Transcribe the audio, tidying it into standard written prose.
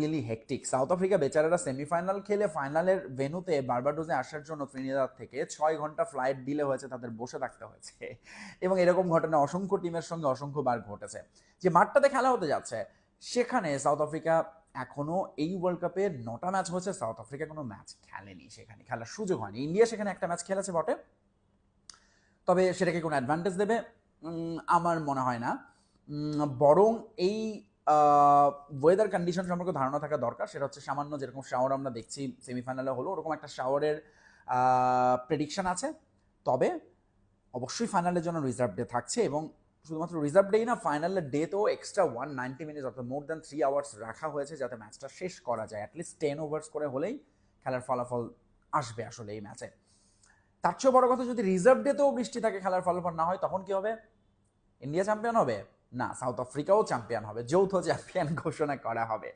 Really hectic. South Africa বেচারারা semifinal খেলে ফাইনালের ভেন্যুতে বার্বাডোসে আসার জন্য ত্রিনিদাদ থেকে 6 ঘন্টা ফ্লাইট ডিলে হয়েছে, তাদের বসে থাকতে হয়েছে। এবং এরকম ঘটনা অসংখ্য টিমের সঙ্গে অসংখ্যবার ঘটেছে। যে মাঠটাতে খেলা হতে যাচ্ছে সেখানে সাউথ আফ্রিকা এখনো এই ওয়ার্ল্ড কাপে 9টা ম্যাচ হয়েছে, সাউথ আফ্রিকা কোনো ম্যাচ খেলেনি, সেখানে খেলার সুযোগ হয়নি। ইন্ডিয়া সেখানে একটা ম্যাচ খেলেছে বটে, তবে সেটাকে কোনো অ্যাডভান্টেজ দেবে আমার মনে হয় না। বরং এই ওয়েদার কন্ডিশন সম্পর্কে ধারণা থাকা দরকার। সেটা হচ্ছে সামান্য যেরকম শাওয়ার আমরা দেখছি সেমিফাইনালে হলো, ওরকম একটা শাওয়ারের প্রেডিকশন আছে। তবে অবশ্যই ফাইনালের জন্য রিজার্ভ ডে থাকছে, এবং শুধুমাত্র রিজার্ভ ডেই না, ফাইনালের ডেতেও এক্সট্রা 190 মিনিট অর্থাৎ মোর দ্যান 3 আওয়ার্স রাখা হয়েছে, যাতে ম্যাচটা শেষ করা যায়। অ্যাটলিস্ট 10 ওভার্স করে হলেই খেলার ফলাফল আসবে আসলে এই ম্যাচে। তার চেয়েও বড় কথা, যদি রিজার্ভ ডেতেও বৃষ্টি থাকে, খেলার ফলাফল না হয়, তখন কি হবে? ইন্ডিয়া চ্যাম্পিয়ন হবে না, সাউথ আফ্রিকাও চ্যাম্পিয়ন হবে, যৌথ চ্যাম্পিয়ন ঘোষণা করা হবে।